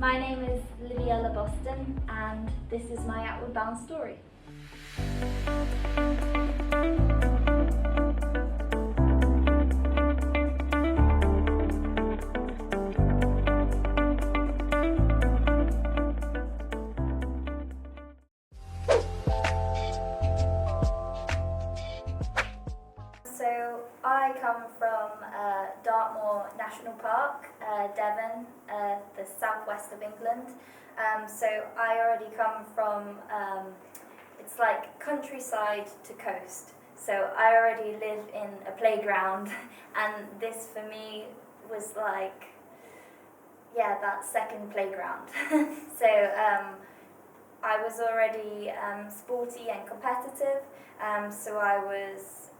My name is Libby Ella Boston and this is my Outward Bound story. So I come from Dartmoor National Park, Devon, the southwest of England. So I already come from, it's like countryside to coast. So I already live in a playground and this for me was like, yeah, that second playground. So I was already sporty and competitive, so I was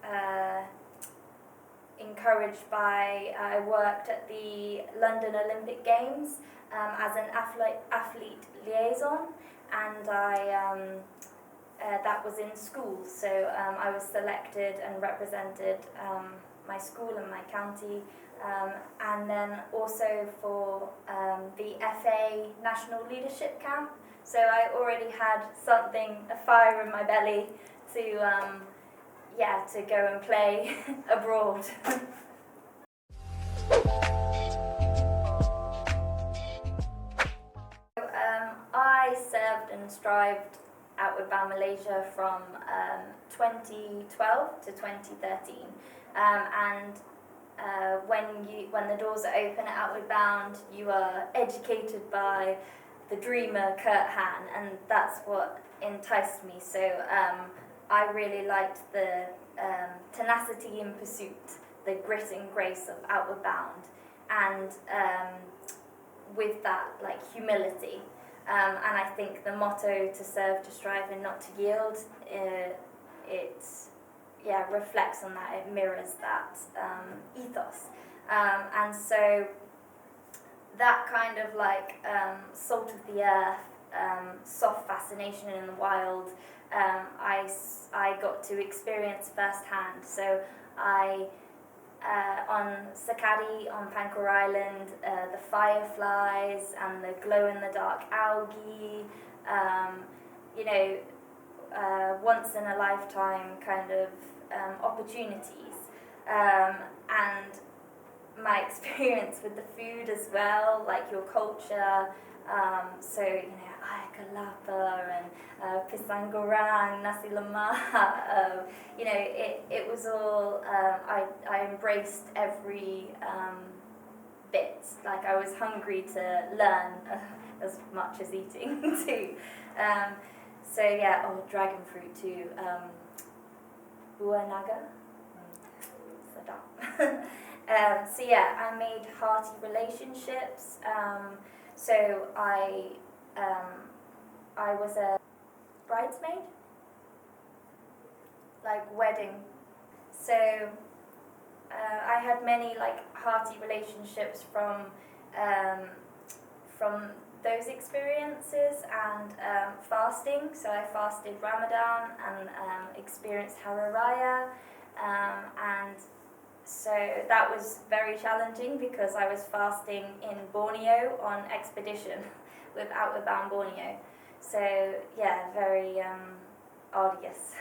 encouraged by, I worked at the London Olympic Games as an athlete liaison, and that was in school, so I was selected and represented my school and my county, and then also for the FA National Leadership Camp, so I already had something, a fire in my belly to to go and play abroad. I served and strived Outward Bound Malaysia from 2012 to 2013, and when the doors are open at Outward Bound, you are educated by the dreamer Kurt Han, and that's what enticed me. So I really liked the tenacity in pursuit, the grit and grace of Outward Bound, and with that, like, humility. And I think the motto, to serve, to strive and not to yield, it reflects on that, it mirrors that ethos. And so that kind of like salt of the earth, soft fascination in the wild, I got to experience firsthand. So I, on Sakadi, on Pancor Island, the fireflies and the glow-in-the-dark algae, once in a lifetime kind of opportunities, and my experience with the food as well, like your culture, so ayam kelapa and pisang goreng, nasi lemak, it was all, I embraced every bit, like I was hungry to learn as much as eating too. So yeah, dragon fruit too, buah naga, sedap. So yeah, I made hearty relationships. So I was a bridesmaid, like wedding. So I had many like hearty relationships from those experiences, and fasting. So I fasted Ramadan and experienced Hari Raya, and so that was very challenging because I was fasting in Borneo on expedition with Outward Bound Borneo. So yeah, very arduous.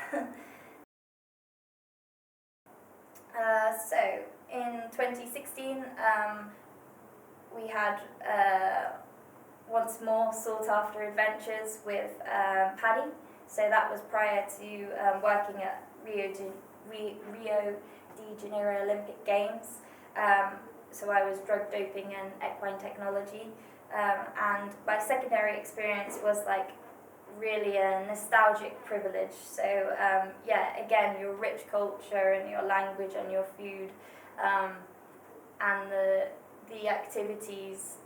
So in 2016, we had once more sought after adventures with Paddy. So that was prior to working at Rio de Janeiro Olympic Games. So I was drug doping and equine technology, and my secondary experience was like really a nostalgic privilege. So again, your rich culture and your language and your food, and the activities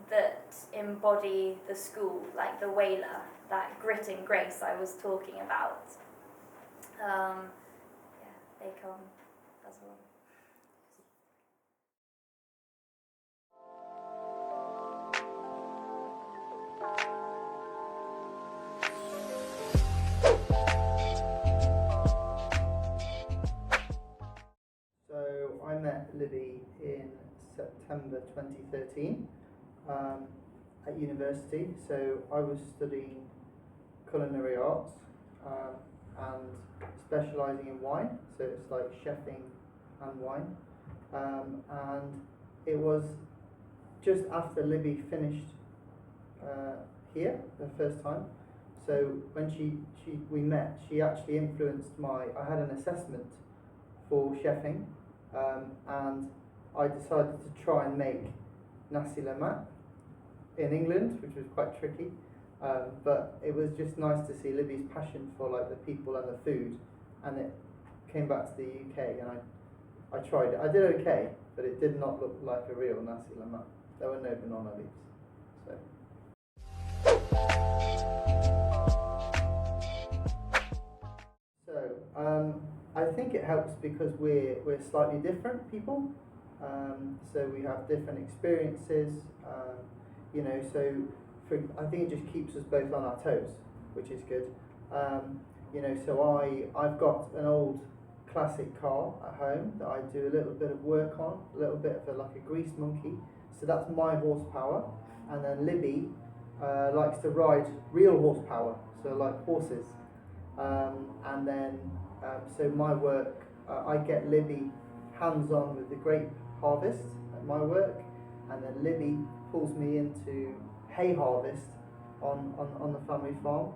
that embody the school, like the Whaler, that grit and grace I was talking about. They come as well. So I met Libby in September 2013. um, at university. So I was studying culinary arts and specialising in wine. So it's like chefing and wine. And it was just after Libby finished here the first time. So when we met, she actually influenced I had an assessment for chefing, and I decided to try and make nasi lemak in England, which was quite tricky. But it was just nice to see Libby's passion for like the people and the food, and it came back to the UK, and I tried it. I did okay, but it did not look like a real nasi lemak. There were no banana leaves. So I think it helps because we're slightly different people. So we have different experiences. I think it just keeps us both on our toes, which is good. So I've got an old classic car at home that I do a little bit of work on, a little bit of like a grease monkey. So that's my horsepower. And then Libby likes to ride real horsepower, so like horses. So my work, I get Libby hands-on with the grape harvest at my work, and then Libby pulls me into hay harvest on the family farm.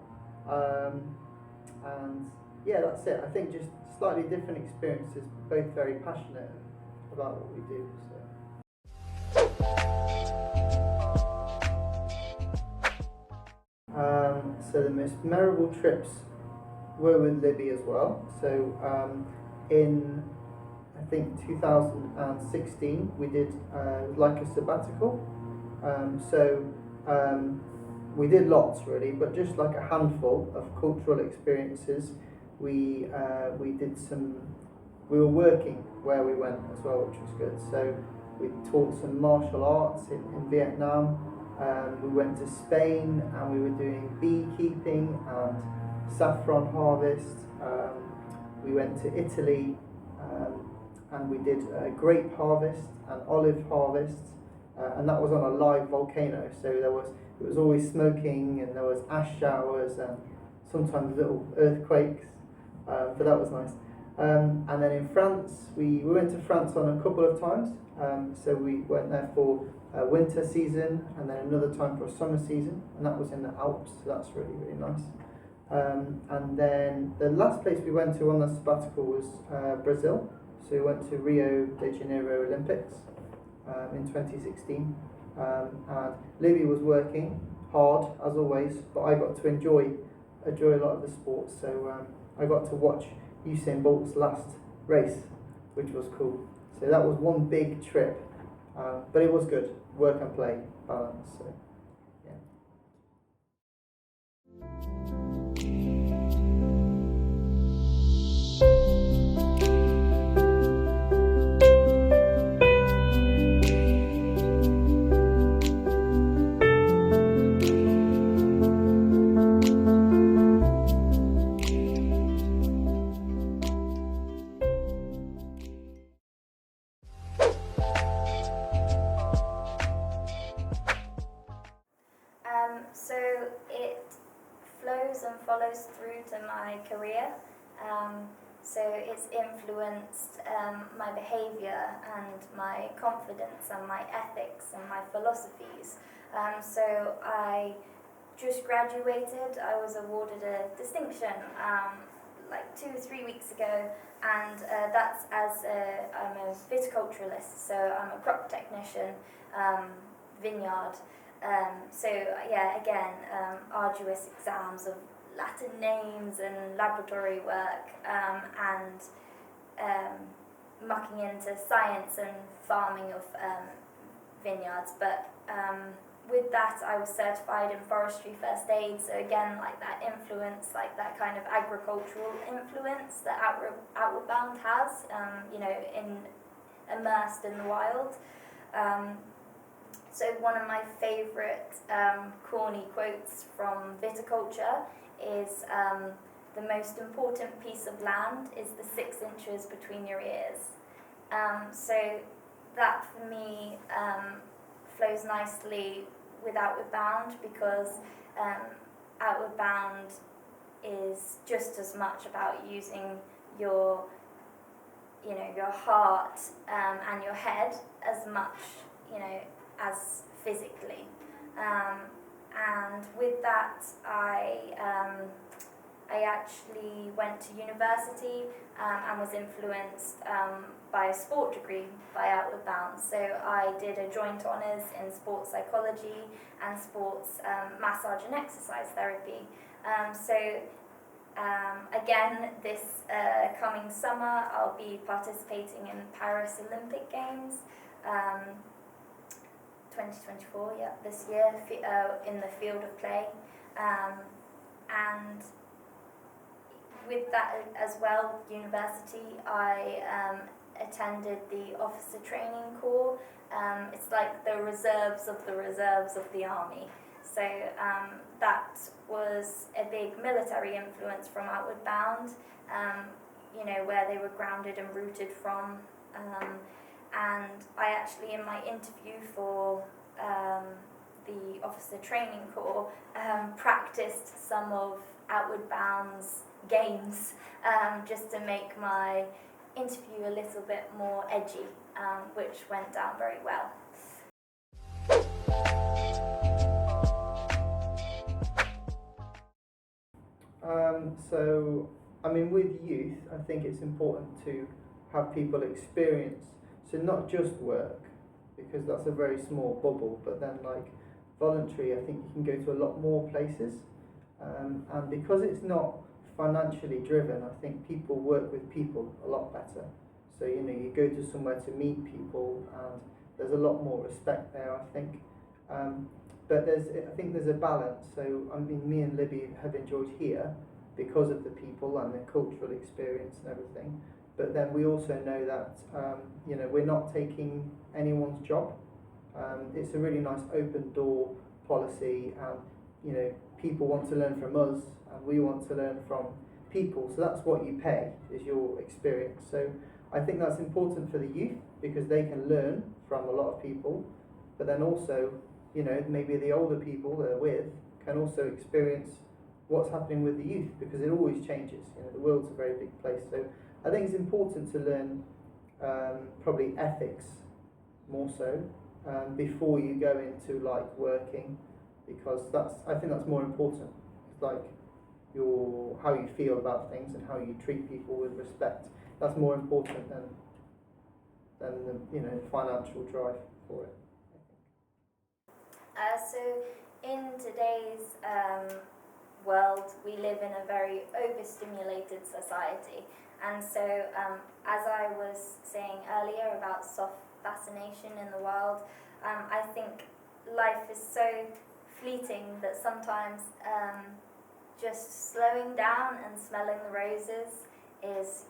And yeah, that's it. I think just slightly different experiences, both very passionate about what we do. So the most memorable trips were with Libby as well. So in I think 2016 we did like a sabbatical. We did lots really, but just like a handful of cultural experiences. We did some. We were working where we went as well, which was good. So we taught some martial arts in Vietnam. We went to Spain and we were doing beekeeping and saffron harvest. We went to Italy and we did grape harvest and olive harvest, and that was on a live volcano. So it was always smoking and there was ash showers and sometimes little earthquakes, but that was nice. And then in France, we went to France on a couple of times. So we went there for a winter season and then another time for a summer season, and that was in the Alps, so that's really, really nice. And then the last place we went to on the sabbatical was Brazil. So we went to Rio de Janeiro Olympics in 2016. And Libby was working hard, as always, but I got to enjoy a lot of the sports. So I got to watch Usain Bolt's last race, which was cool. So that was one big trip, but it was good, work and play balance. So yeah. So it flows and follows through to my career. So it's influenced my behaviour and my confidence and my ethics and my philosophies. So I just graduated. I was awarded a distinction like 2-3 weeks ago, and that's as I'm a viticulturalist, so I'm a crop technician, vineyard. Arduous exams of Latin names and laboratory work, and mucking into science and farming of vineyards. But with that, I was certified in forestry first aid. So again, like that influence, like that kind of agricultural influence that Outward Bound has, immersed in the wild. So one of my favourite corny quotes from viticulture is the most important piece of land is the 6 inches between your ears. So that for me flows nicely with Outward Bound, because Outward Bound is just as much about using your heart and your head as much, as physically. And with that, I actually went to university and was influenced by a sport degree by Outward Bound. So I did a joint honours in sports psychology and sports massage and exercise therapy. Again, this coming summer, I'll be participating in Paris Olympic Games, 2024, this year, in the field of play. And with that as well, university, I attended the officer training corps. It's like the reserves of the army. So that was a big military influence from Outward Bound, where they were grounded and rooted from. And I actually, in my interview for the officer training corps, practiced some of Outward Bound's games, just to make my interview a little bit more edgy, which went down very well. With youth, I think it's important to have people experience, so not just work, because that's a very small bubble, but then voluntary, I think you can go to a lot more places, and because it's not financially driven, I think people work with people a lot better. So you go to somewhere to meet people, and there's a lot more respect there, I think. But I think there's a balance. So me and Libby have enjoyed here because of the people and the cultural experience and everything. But then we also know that we're not taking anyone's job. It's a really nice open door policy, and people want to learn from us, and we want to learn from people. So that's what you pay, is your experience. So I think that's important for the youth, because they can learn from a lot of people, but then also maybe the older people they're with can also experience what's happening with the youth, because it always changes. The world's a very big place. So I think it's important to learn probably ethics more so before you go into working, because I think that's more important. It's how you feel about things and how you treat people with respect. That's more important than the financial drive for it. So in today's world, we live in a very overstimulated society, and so as I was saying earlier about soft fascination in the world, I think life is so fleeting that sometimes just slowing down and smelling the roses is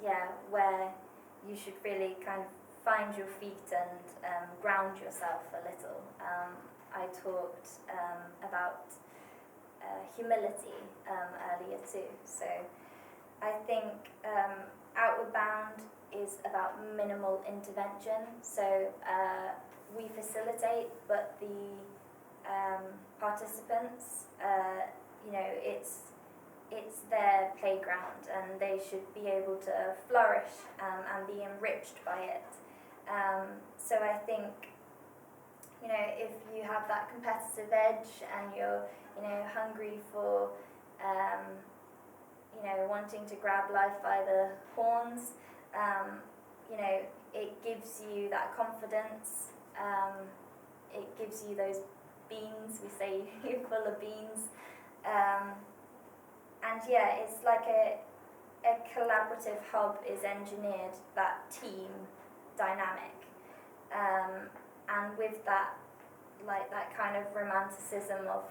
where you should really kind of find your feet and ground yourself a little. I talked about humility earlier too. So I think Outward Bound is about minimal intervention. So we facilitate, but the participants, it's their playground, and they should be able to flourish and be enriched by it. So I think if you have that competitive edge and you're hungry for wanting to grab life by the horns, it gives you that confidence. It gives you those beans. We say you're full of beans. And it's like a collaborative hub is engineered, that team dynamic. And with that, that kind of romanticism of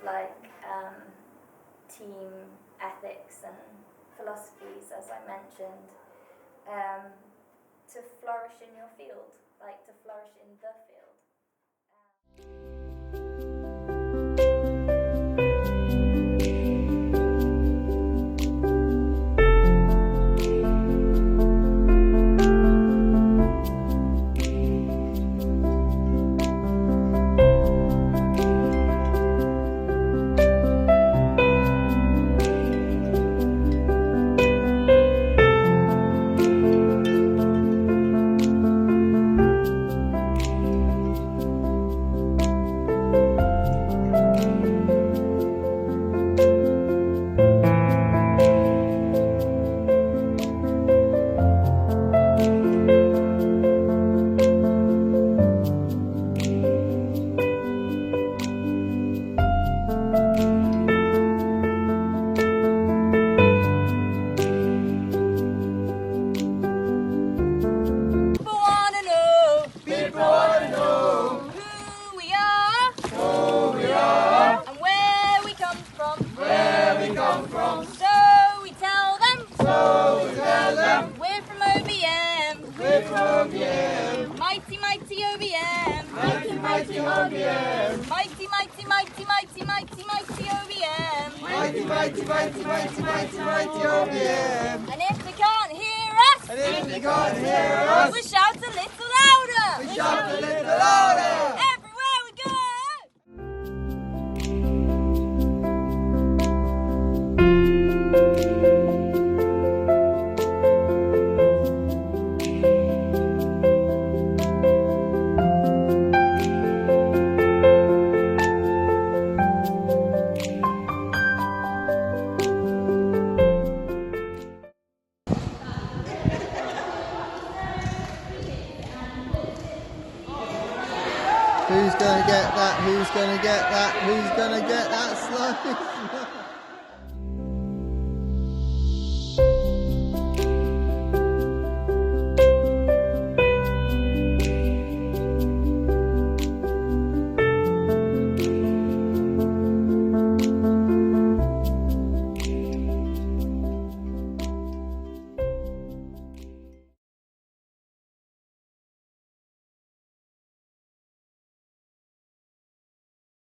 team ethics and philosophies, as I mentioned, to flourish in your field, to flourish in the field. mighty, mighty OBM. Mighty, mighty OBM. Mighty, mighty, mighty, mighty, mighty, mighty OBM. Mighty, mighty, mighty, mighty, mighty, mighty OBM. And if they can't hear us, And if they can't hear us, we shout a little louder. we shout a little louder. Everywhere we go. Who's going to get that? Who's going to get that? Who's going to get that? Slow.